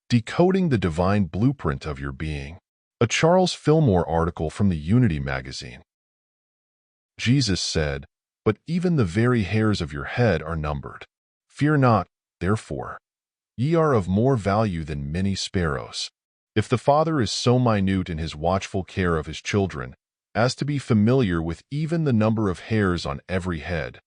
Decoding the Divine Blueprint of Your Being. A Charles Fillmore article from the Unity magazine. Jesus said, "But even the very hairs of your head are numbered. Fear not, therefore. Ye are of more value than many sparrows." If the Father is so minute in his watchful care of his children as to be familiar with even the number of hairs on every head,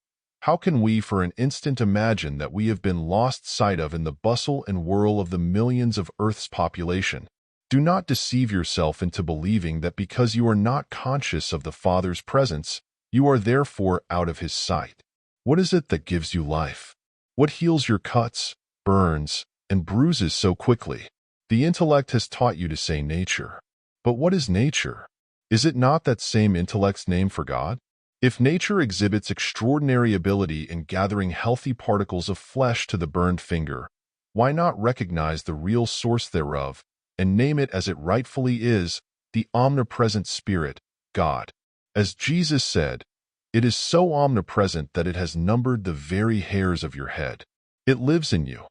how can we for an instant imagine that we have been lost sight of in the bustle and whirl of the millions of Earth's population? Do not deceive yourself into believing that because you are not conscious of the Father's presence, you are therefore out of his sight. What is it that gives you life? What heals your cuts, burns, and bruises so quickly? The intellect has taught you to say nature. But what is nature? Is it not that same intellect's name for God? If nature exhibits extraordinary ability in gathering healthy particles of flesh to the burned finger, why not recognize the real source thereof and name it as it rightfully is, the omnipresent Spirit, God? As Jesus said, it is so omnipresent that it has numbered the very hairs of your head. It lives in you.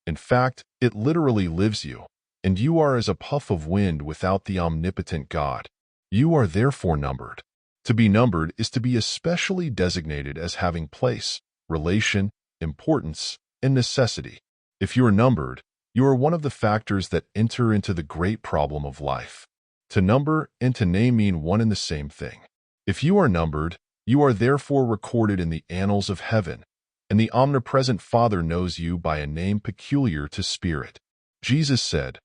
In fact, it literally lives you, and you are as a puff of wind without the omnipotent God. You are therefore numbered. To be numbered is to be especially designated as having place, relation, importance, and necessity. If you are numbered, you are one of the factors that enter into the great problem of life. To number and to name mean one and the same thing. If you are numbered, you are therefore recorded in the annals of heaven, and the omnipresent Father knows you by a name peculiar to Spirit. Jesus said,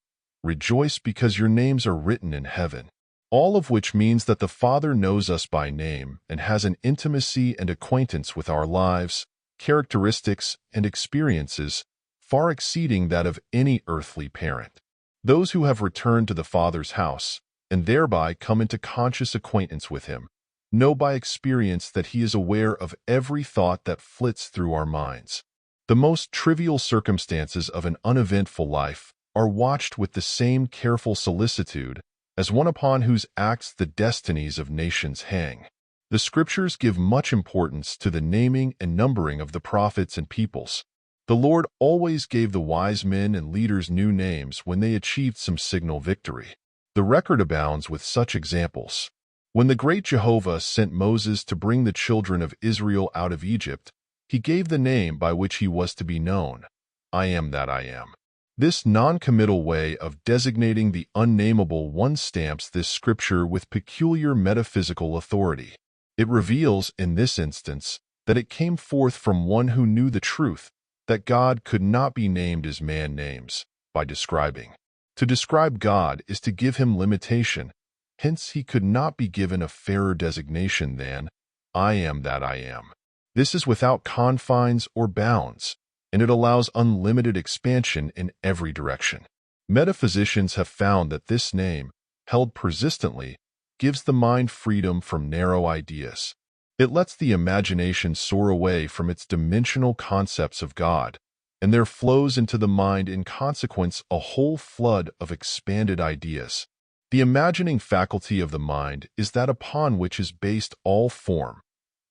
"Rejoice because your names are written in heaven." All of which means that the Father knows us by name and has an intimacy and acquaintance with our lives, characteristics, and experiences far exceeding that of any earthly parent. Those who have returned to the Father's house, and thereby come into conscious acquaintance with him, know by experience that he is aware of every thought that flits through our minds. The most trivial circumstances of an uneventful life are watched with the same careful solicitude as one upon whose acts the destinies of nations hang. The Scriptures give much importance to the naming and numbering of the prophets and peoples. The Lord always gave the wise men and leaders new names when they achieved some signal victory. The record abounds with such examples. When the great Jehovah sent Moses to bring the children of Israel out of Egypt, he gave the name by which he was to be known, "I am that I am." This non-committal way of designating the unnameable one stamps this scripture with peculiar metaphysical authority. It reveals, in this instance, that it came forth from one who knew the truth, that God could not be named as man names, by describing. To describe God is to give him limitation, hence he could not be given a fairer designation than, "I am that I am." This is without confines or bounds, and it allows unlimited expansion in every direction. Metaphysicians have found that this name, held persistently, gives the mind freedom from narrow ideas. It lets the imagination soar away from its dimensional concepts of God, and there flows into the mind in consequence a whole flood of expanded ideas. The imagining faculty of the mind is that upon which is based all form.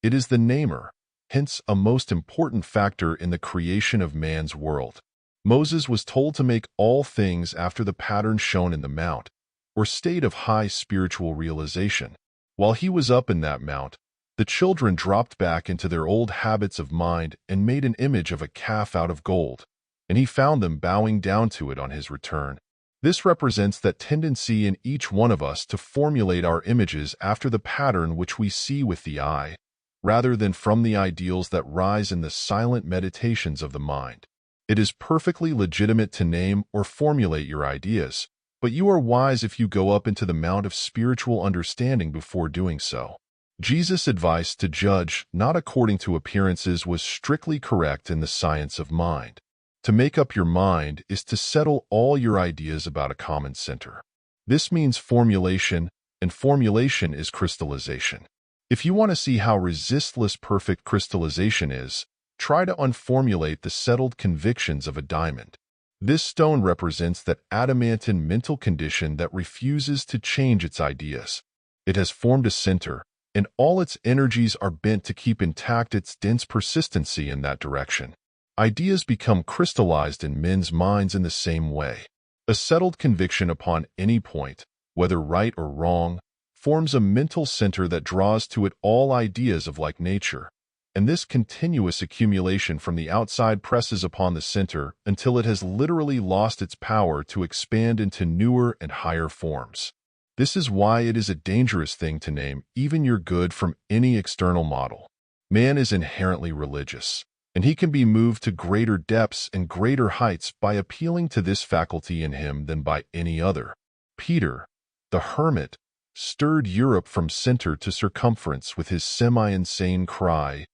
It is the namer, hence a most important factor in the creation of man's world. Moses was told to make all things after the pattern shown in the mount, or state of high spiritual realization. While he was up in that mount, the children dropped back into their old habits of mind and made an image of a calf out of gold, and he found them bowing down to it on his return. This represents that tendency in each one of us to formulate our images after the pattern which we see with the eye, rather than from the ideals that rise in the silent meditations of the mind. It is perfectly legitimate to name or formulate your ideas, but you are wise if you go up into the mount of spiritual understanding before doing so. Jesus' advice to judge not according to appearances was strictly correct in the science of mind. To make up your mind is to settle all your ideas about a common center. This means formulation, and formulation is crystallization. If you want to see how resistless perfect crystallization is, try to unformulate the settled convictions of a diamond. This stone represents that adamantine mental condition that refuses to change its ideas. It has formed a center, and all its energies are bent to keep intact its dense persistency in that direction. Ideas become crystallized in men's minds in the same way. A settled conviction upon any point, whether right or wrong, forms a mental center that draws to it all ideas of like nature, and this continuous accumulation from the outside presses upon the center until it has literally lost its power to expand into newer and higher forms. This is why it is a dangerous thing to name even your good from any external model. Man is inherently religious, and he can be moved to greater depths and greater heights by appealing to this faculty in him than by any other. Peter, the hermit, stirred Europe from center to circumference with his semi-insane cry,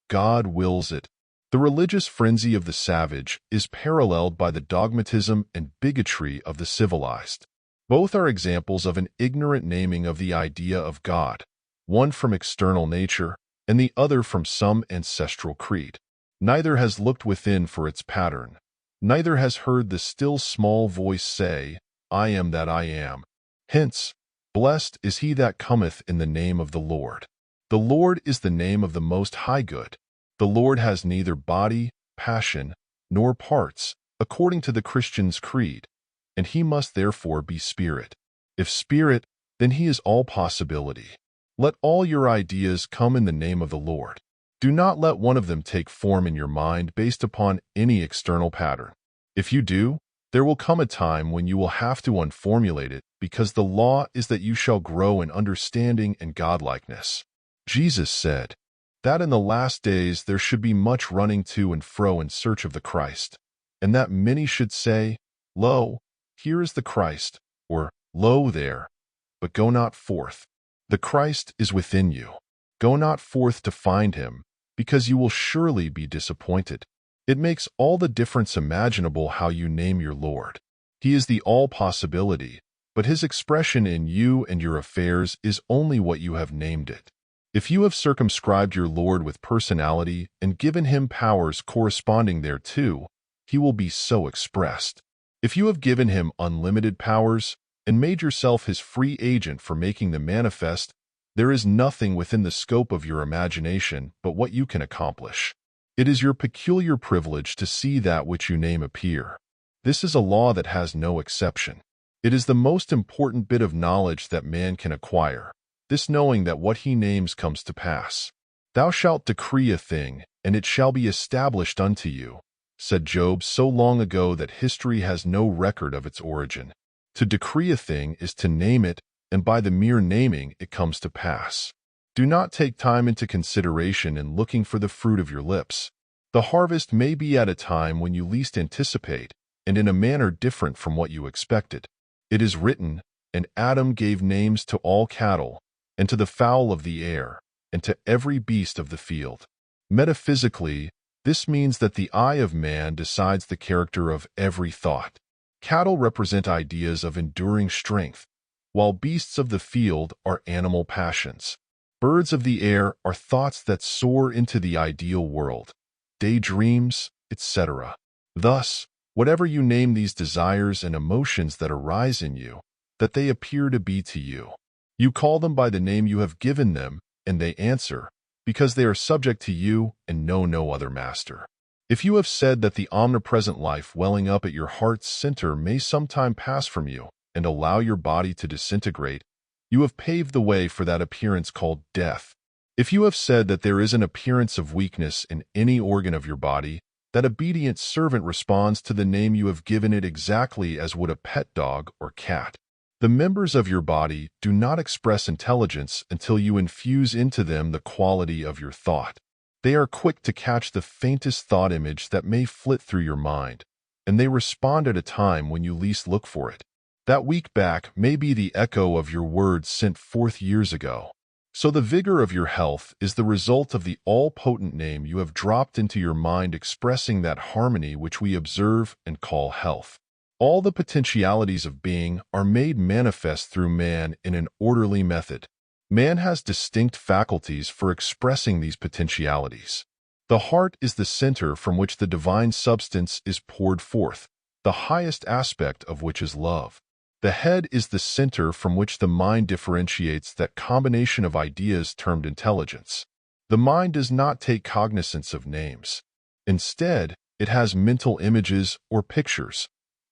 "God wills it." The religious frenzy of the savage is paralleled by the dogmatism and bigotry of the civilized. Both are examples of an ignorant naming of the idea of God, one from external nature and the other from some ancestral creed. Neither has looked within for its pattern. Neither has heard the still small voice say, "I am that I am." Hence, blessed is he that cometh in the name of the Lord. The Lord is the name of the Most High Good. The Lord has neither body, passion, nor parts, according to the Christian's creed, and he must therefore be spirit. If spirit, then he is all possibility. Let all your ideas come in the name of the Lord. Do not let one of them take form in your mind based upon any external pattern. If you do, there will come a time when you will have to unformulate it, because the law is that you shall grow in understanding and godlikeness. Jesus said that in the last days there should be much running to and fro in search of the Christ, and that many should say, "Lo, here is the Christ," or "Lo there," but go not forth. The Christ is within you. Go not forth to find him, because you will surely be disappointed. It makes all the difference imaginable how you name your Lord. He is the all-possibility, but his expression in you and your affairs is only what you have named it. If you have circumscribed your Lord with personality and given him powers corresponding thereto, he will be so expressed. If you have given him unlimited powers and made yourself his free agent for making them manifest, there is nothing within the scope of your imagination but what you can accomplish. It is your peculiar privilege to see that which you name appear. This is a law that has no exception. It is the most important bit of knowledge that man can acquire, this knowing that what he names comes to pass. "Thou shalt decree a thing, and it shall be established unto you," said Job so long ago that history has no record of its origin. To decree a thing is to name it, and by the mere naming it comes to pass. Do not take time into consideration in looking for the fruit of your lips. The harvest may be at a time when you least anticipate, and in a manner different from what you expected. It is written, "And Adam gave names to all cattle, and to the fowl of the air, and to every beast of the field." Metaphysically, this means that the eye of man decides the character of every thought. Cattle represent ideas of enduring strength, while beasts of the field are animal passions. Birds of the air are thoughts that soar into the ideal world, daydreams, etc. Thus, whatever you name these desires and emotions that arise in you, that they appear to be to you. You call them by the name you have given them, and they answer, because they are subject to you and know no other master. If you have said that the omnipresent life welling up at your heart's center may sometime pass from you and allow your body to disintegrate, you have paved the way for that appearance called death. If you have said that there is an appearance of weakness in any organ of your body, that obedient servant responds to the name you have given it exactly as would a pet dog or cat. The members of your body do not express intelligence until you infuse into them the quality of your thought. They are quick to catch the faintest thought image that may flit through your mind, and they respond at a time when you least look for it. That weak back may be the echo of your words sent forth years ago. So the vigor of your health is the result of the all-potent name you have dropped into your mind expressing that harmony which we observe and call health. All the potentialities of being are made manifest through man in an orderly method. Man has distinct faculties for expressing these potentialities. The heart is the center from which the divine substance is poured forth, the highest aspect of which is love. The head is the center from which the mind differentiates that combination of ideas termed intelligence. The mind does not take cognizance of names. Instead, it has mental images or pictures.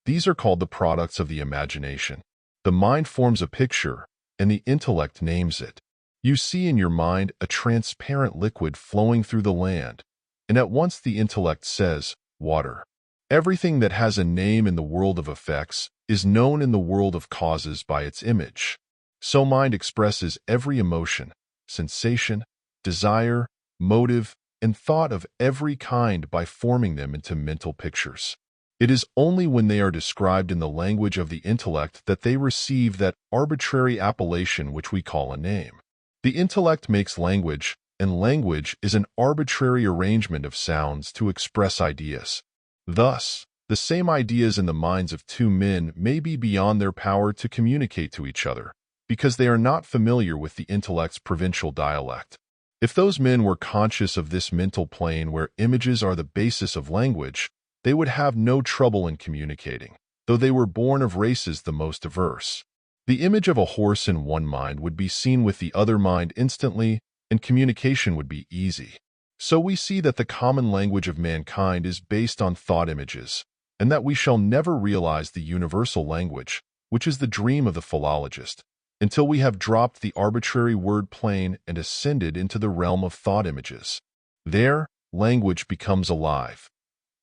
These are called the products of the imagination. The mind forms a picture, and the intellect names it. You see in your mind a transparent liquid flowing through the land, and at once the intellect says, water. Everything that has a name in the world of effects is known in the world of causes by its image. So mind expresses every emotion, sensation, desire, motive, and thought of every kind by forming them into mental pictures. It is only when they are described in the language of the intellect that they receive that arbitrary appellation which we call a name. The intellect makes language, and language is an arbitrary arrangement of sounds to express ideas. Thus, the same ideas in the minds of two men may be beyond their power to communicate to each other, because they are not familiar with the intellect's provincial dialect. If those men were conscious of this mental plane where images are the basis of language, they would have no trouble in communicating, though they were born of races the most diverse. The image of a horse in one mind would be seen with the other mind instantly, and communication would be easy. So we see that the common language of mankind is based on thought images, and that we shall never realize the universal language, which is the dream of the philologist, until we have dropped the arbitrary word plane and ascended into the realm of thought images. There, language becomes alive.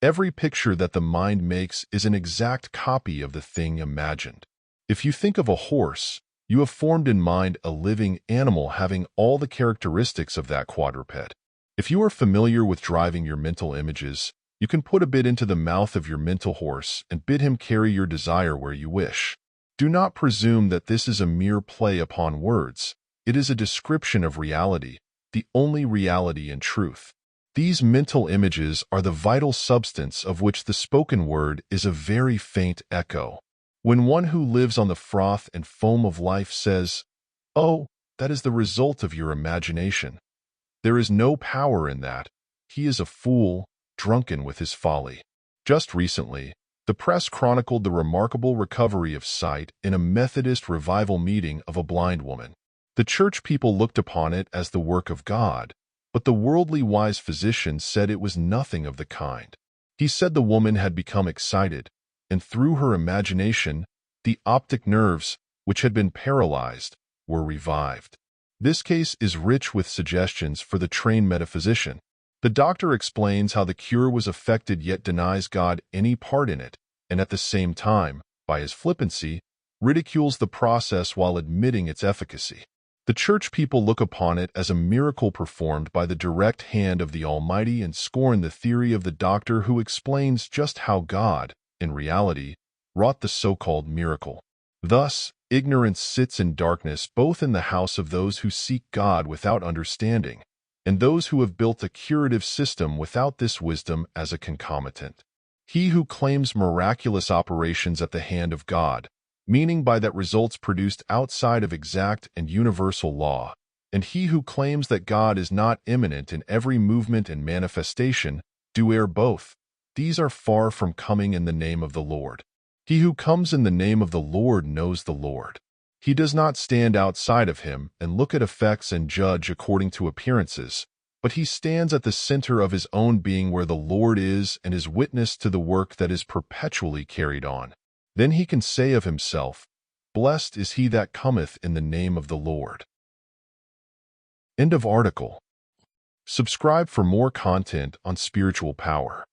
Every picture that the mind makes is an exact copy of the thing imagined. If you think of a horse, you have formed in mind a living animal having all the characteristics of that quadruped. If you are familiar with driving your mental images, you can put a bit into the mouth of your mental horse and bid him carry your desire where you wish. Do not presume that this is a mere play upon words. It is a description of reality, the only reality and truth. These mental images are the vital substance of which the spoken word is a very faint echo. When one who lives on the froth and foam of life says, "Oh, that is the result of your imagination," there is no power in that. He is a fool, drunken with his folly. Just recently, the press chronicled the remarkable recovery of sight in a Methodist revival meeting of a blind woman. The church people looked upon it as the work of God, but the worldly wise physician said it was nothing of the kind. He said the woman had become excited, and through her imagination, the optic nerves, which had been paralyzed, were revived. This case is rich with suggestions for the trained metaphysician. The doctor explains how the cure was effected yet denies God any part in it, and at the same time, by his flippancy, ridicules the process while admitting its efficacy. The church people look upon it as a miracle performed by the direct hand of the Almighty and scorn the theory of the doctor who explains just how God, in reality, wrought the so-called miracle. Thus, ignorance sits in darkness both in the house of those who seek God without understanding, and those who have built a curative system without this wisdom as a concomitant. He who claims miraculous operations at the hand of God, meaning by that results produced outside of exact and universal law, and he who claims that God is not immanent in every movement and manifestation, do err both. These are far from coming in the name of the Lord. He who comes in the name of the Lord knows the Lord. He does not stand outside of him and look at effects and judge according to appearances, but he stands at the center of his own being where the Lord is and is witness to the work that is perpetually carried on. Then he can say of himself, "Blessed is he that cometh in the name of the Lord." End of article. Subscribe for more content on spiritual power.